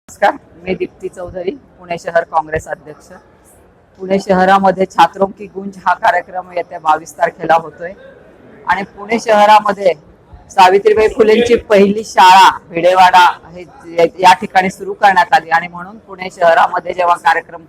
नमस्कार, मी दीप्ती चौधरी, पुणे शहर काँग्रेस अध्यक्ष. पुणे शहरामध्ये छात्रों की गुंज हा कार्यक्रम येत्या 22 तारखेला होतोय आणि पुणे शहरामध्ये सावित्रीबाई फुलेंची पहिली शाळा भिडेवाडा हे या ठिकाणी सुरू करण्यात आली आणि म्हणून पुणे शहरामध्ये जेव्हा कार्यक्रम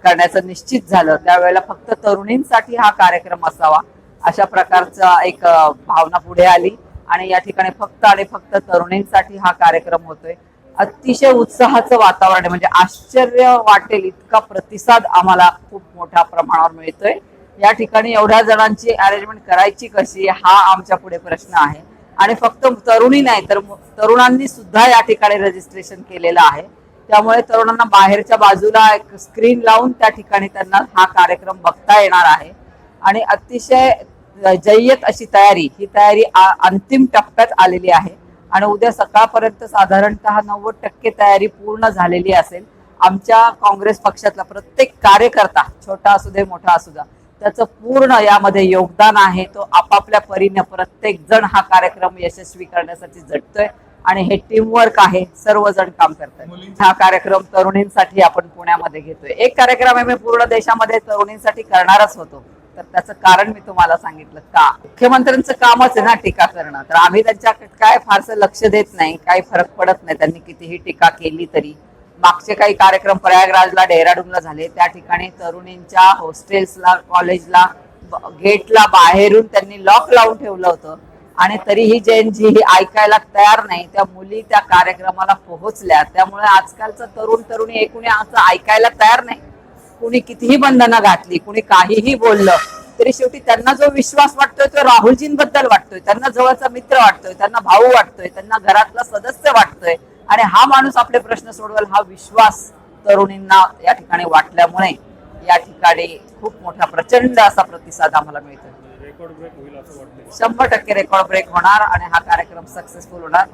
करण्याचं निश्चित झालं त्यावेळेला फक्त तरुणींसाठी हा कार्यक्रम असावा अशा प्रकारचा एक भावना पुढे आली आणि या ठिकाणी फक्त आणि फक्त तरुणींसाठी हा कार्यक्रम होतोय. अतिशय उत्साहाचं वातावरण आहे, म्हणजे आश्चर्य वाटेल इतका प्रतिसाद आम्हाला खूप मोठ्या प्रमाणावर मिळतोय. या ठिकाणी एवढ्या जणांची अरेंजमेंट करायची कशी हा आमच्या पुढे प्रश्न आहे आणि फक्त तरुणी नाही तर तरुणांनी सुद्धा या ठिकाणी रजिस्ट्रेशन केलेलं आहे. त्यामुळे तरुणांना बाहेरच्या बाजूला एक स्क्रीन लावून त्या ठिकाणी त्यांना हा कार्यक्रम बघता येणार आहे आणि अतिशय जय्यत अशी ही तयारी अंतिम टप्प्यात आलेली आहे आणि उद्या सकाळपर्यंत साधारणतः 90% तयारी पूर्ण झालेली असेल. आमच्या काँग्रेस पक्षातला प्रत्येक कार्यकर्ता छोटा असू दे मोठा असू द्या त्याचं पूर्ण यामध्ये योगदान आहे. तो आपापल्या परीने प्रत्येक जण हा कार्यक्रम यशस्वी करण्यासाठी झटतोय आणि हे टीमवर्क आहे, सर्वजण काम करतात. हा कार्यक्रम तरुणींसाठी आपण पुण्यामध्ये घेतोय. एक कार्यक्रम आहे मी पूर्ण देशामध्ये तरुणींसाठी करणारच होतो, तर त्याचं कारण मी तुम्हाला सांगितलं. का मुख्यमंत्र्यांचं कामच आहे ना टीका करणं, तर आम्ही त्यांच्या काय फारसं लक्ष देत नाही, काही फरक पडत नाही त्यांनी कितीही टीका केली तरी. मागचे काही कार्यक्रम प्रयागराजला डेहराडूनला झाले, त्या ठिकाणी तरुणींच्या हॉस्टेल्सला कॉलेजला गेटला बाहेरून त्यांनी लॉक लावून ठेवलं होतं आणि तरीही जैनजी ही ऐकायला तयार नाही. त्या मुली त्या कार्यक्रमाला पोहोचल्या. त्यामुळे आजकालचं तरुणी एकूण असं ऐकायला तयार नाही. कुणी कितीही बंधनं घातली, कुणी काहीही बोललं तरी शेवटी त्यांना जो विश्वास वाटतोय तो राहुलजींबद्दल वाटतोय, त्यांना जवळचा मित्र वाटतोय, त्यांना भाऊ वाटतोय, त्यांना घरातला सदस्य वाटतोय आणि हा माणूस आपले प्रश्न सोडवेल हा विश्वास तरुणींना या ठिकाणी वाटल्यामुळे या ठिकाणी खूप मोठा प्रचंड असा प्रतिसाद आम्हाला मिळतोय. 100% रेकॉर्ड ब्रेक होणार आणि हा कार्यक्रम सक्सेसफुल होणार.